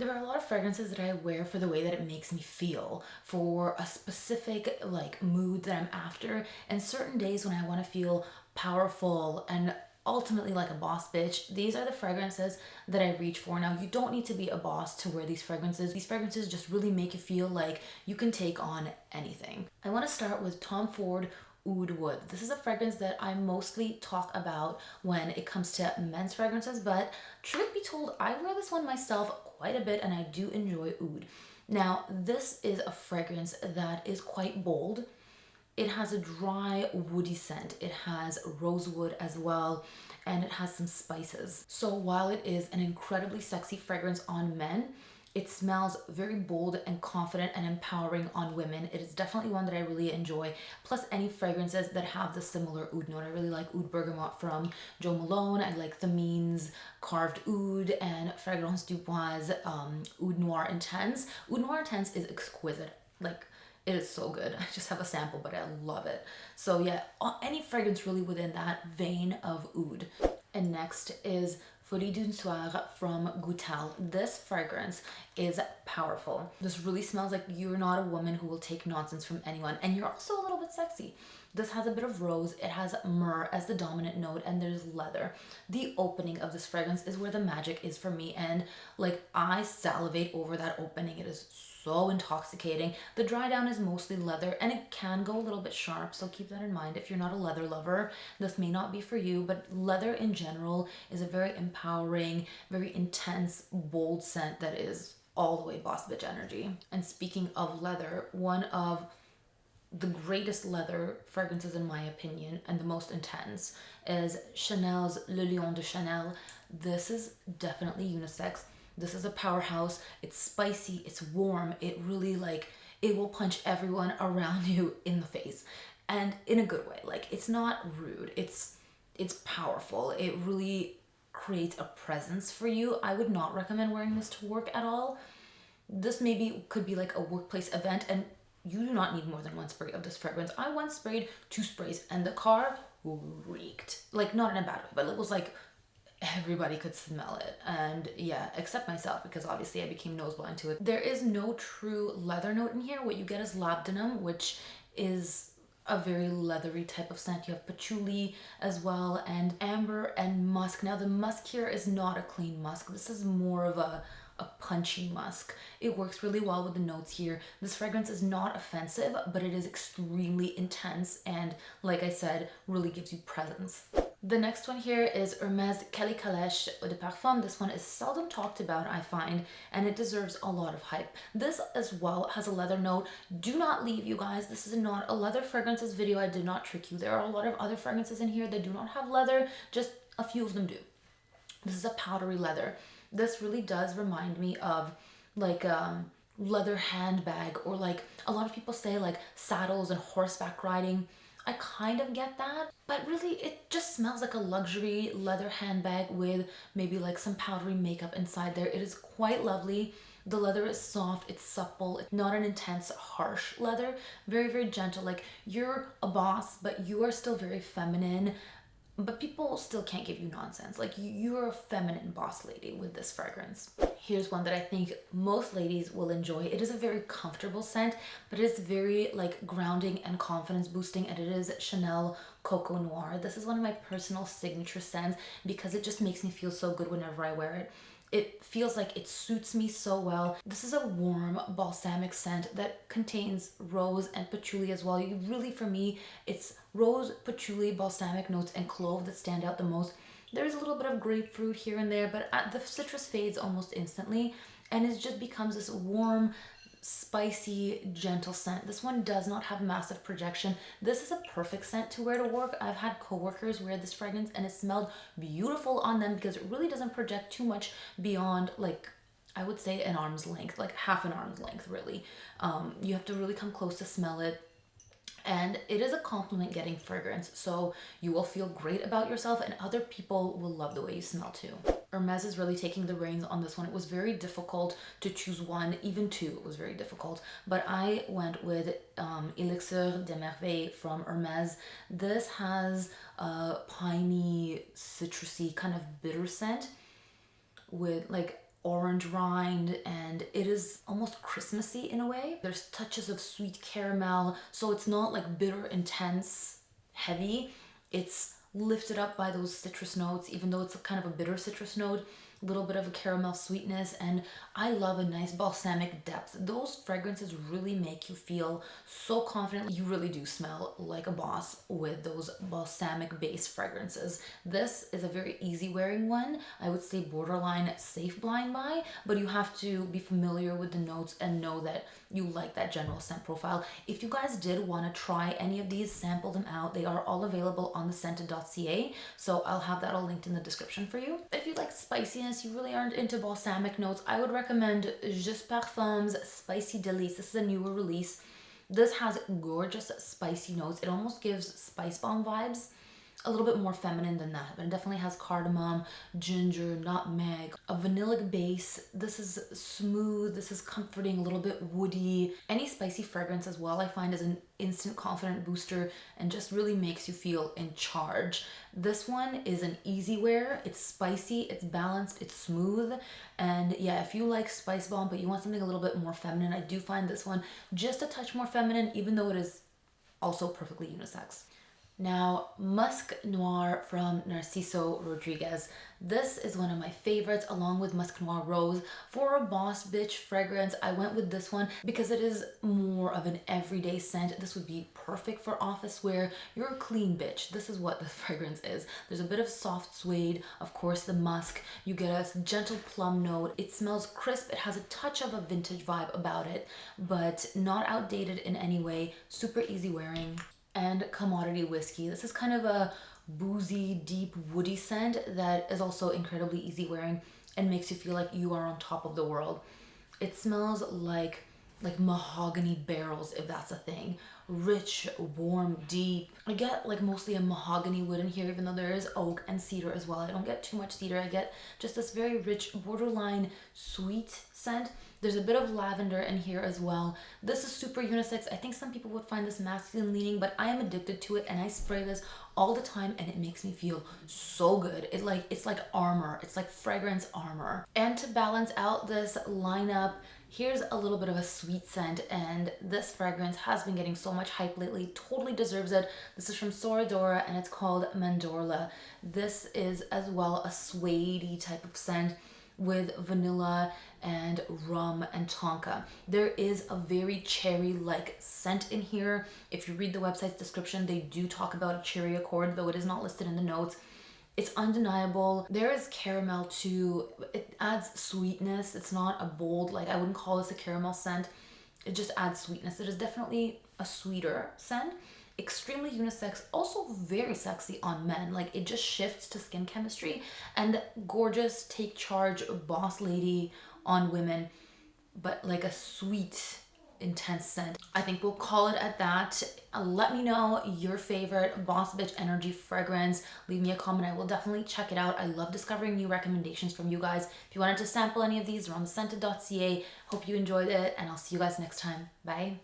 There are a lot of fragrances that I wear for the way that it makes me feel, for a specific like mood that I'm after, and certain days when I want to feel powerful and ultimately like a boss bitch. These are the fragrances that I reach for. Now, you don't need to be a boss to wear these fragrances. These fragrances just really make you feel like you can take on anything. I want to start with Tom Ford Oud Wood. This is a fragrance that I mostly talk about when it comes to men's fragrances, but truth be told, I wear this one myself quite a bit and I do enjoy oud. Now, this is a fragrance that is quite bold. It has a dry, woody scent. It has rosewood as well, and it has some spices. So while it is an incredibly sexy fragrance on men, it smells very bold and confident and empowering on women. It is definitely one that I really enjoy. Plus any fragrances that have the similar oud note. I really like Oud Bergamot from Jo Malone. I like the Means Carved Oud and Fragrance du Bois Oud Noir Intense. Oud Noir Intense is exquisite. Like, it is so good. I just have a sample, but I love it. So yeah, any fragrance really within that vein of oud. And next is Folie d'un Soir from Goutal. This fragrance is powerful. This really smells like you're not a woman who will take nonsense from anyone, and you're also a little bit sexy. This has a bit of rose, it has myrrh as the dominant note, and there's leather. The opening of this fragrance is where the magic is for me, and like I salivate over that opening. It is so intoxicating. The dry down is mostly leather and it can go a little bit sharp, so keep that in mind. If you're not a leather lover, this may not be for you, but leather in general is a very empowering, very intense, bold scent that is all the way boss bitch energy. And speaking of leather, one of the greatest leather fragrances in my opinion and the most intense is Chanel's Le Lion de Chanel. This is definitely unisex. This is a powerhouse. It's spicy, it's warm, it really like, it will punch everyone around you in the face, and in a good way. Like, it's not rude, it's powerful. It really creates a presence for you. I would not recommend wearing this to work at all. This maybe could be like a workplace event, and you do not need more than one spray of this fragrance. I once sprayed 2 sprays and the car reeked. Like, not in a bad way, but it was like everybody could smell it. And yeah, except myself, because obviously I became nose blind to it. There is no true leather note in here. What you get is labdanum, which is a very leathery type of scent. You have patchouli as well, and amber and musk. Now the musk here is not a clean musk. This is more of a punchy musk. It works really well with the notes here. This fragrance is not offensive, but it is extremely intense and, like I said, really gives you presence. The next one here is Hermes Caleche de Parfum. This one is seldom talked about, I find, and it deserves a lot of hype. This as well has a leather note. Do not leave, you guys. This is not a leather fragrances video. I did not trick you. There are a lot of other fragrances in here that do not have leather. Just a few of them do. This is a powdery leather. This really does remind me of like leather handbag, or like a lot of people say like saddles and horseback riding. I kind of get that, but really it just smells like a luxury leather handbag with maybe like some powdery makeup inside there. It is quite lovely. The leather is soft, it's supple, it's not an intense, harsh leather. Very, very gentle. Like, you're a boss, but you are still very feminine. But people still can't give you nonsense. Like, you're a feminine boss lady with this fragrance. Here's one that I think most ladies will enjoy. It is a very comfortable scent, but it is very like grounding and confidence boosting, and it is Chanel Coco Noir. This is one of my personal signature scents because it just makes me feel so good whenever I wear it. It feels like it suits me so well. This is a warm balsamic scent that contains rose and patchouli as well. You really, for me, it's rose, patchouli, balsamic notes, and clove that stand out the most. There's a little bit of grapefruit here and there, but the citrus fades almost instantly, and it just becomes this warm, spicy, gentle scent. This one does not have massive projection. This is a perfect scent to wear to work. I've had coworkers wear this fragrance and it smelled beautiful on them because it really doesn't project too much beyond, like, I would say an arm's length, like half an arm's length really. You have to really come close to smell it. And it is a compliment getting fragrance, so you will feel great about yourself and other people will love the way you smell too. Hermes is really taking the reins on this one. It was very difficult to choose one, even 2 was very difficult, but I went with Elixir de Merveilles from Hermes. This has a piney, citrusy, kind of bitter scent with like orange rind, and it is almost Christmassy in a way. There's touches of sweet caramel, so it's not like bitter, intense, heavy. It's lifted up by those citrus notes, even though it's a kind of a bitter citrus note, a little bit of a caramel sweetness, and I love a nice balsamic depth. Those fragrances really make you feel so confident. You really do smell like a boss with those balsamic base fragrances. This is a very easy wearing one. I would say borderline safe blind buy, but you have to be familiar with the notes and know that you like that general scent profile. If you guys did want to try any of these, sample them out. They are all available on thescented.ca, so I'll have that all linked in the description for you. If you like spiciness, you really aren't into balsamic notes, I would recommend JUS Parfums Spicydelice. This is a newer release. This has gorgeous spicy notes. It almost gives spice bomb vibes. A little bit more feminine than that, but it definitely has cardamom, ginger, nutmeg, a vanillic base. This is smooth, this is comforting, a little bit woody. Any spicy fragrance as well, I find, is an instant confident booster and just really makes you feel in charge. This one is an easy wear. It's spicy, it's balanced, it's smooth. And yeah, if you like spice bomb, but you want something a little bit more feminine, I do find this one just a touch more feminine, even though it is also perfectly unisex. Now, Musc Noir from Narciso Rodriguez. This is one of my favorites, along with Musc Noir Rose. For a boss bitch fragrance, I went with this one because it is more of an everyday scent. This would be perfect for office wear. You're a clean bitch. This is what the fragrance is. There's a bit of soft suede, of course the musk. You get a gentle plum note. It smells crisp. It has a touch of a vintage vibe about it, but not outdated in any way. Super easy wearing. And commodity whiskey. This is kind of a boozy, deep, woody scent that is also incredibly easy wearing and makes you feel like you are on top of the world. It smells like mahogany barrels, if that's a thing. Rich, warm, deep. I get like mostly a mahogany wood in here, even though there is oak and cedar as well. I don't get too much cedar. I get just this very rich, borderline sweet scent. There's a bit of lavender in here as well. This is super unisex. I think some people would find this masculine leaning, but I am addicted to it and I spray this all the time and it makes me feel so good. It's like armor. It's like fragrance armor. And to balance out this lineup, here's a little bit of a sweet scent, and this fragrance has been getting so much hype lately. Totally deserves it. This is from SORA DORA and it's called Mandorle. This is as well a suede-y type of scent with vanilla and rum and tonka. There is a very cherry-like scent in here. If you read the website's description, they do talk about a cherry accord, though it is not listed in the notes. It's undeniable. There is caramel too. It adds sweetness. It's not a bold, like I wouldn't call this a caramel scent. It just adds sweetness. It is definitely a sweeter scent. Extremely unisex, also very sexy on men. Like it just shifts to skin chemistry, and gorgeous take charge boss lady on women, but like a sweet, intense scent. I think we'll call it at that. Let me know your favorite boss bitch energy fragrance. Leave me a comment. I will definitely check it out. I love discovering new recommendations from you guys. If you wanted to sample any of these, they're on thescented.ca. Hope you enjoyed it, and I'll see you guys next time. Bye.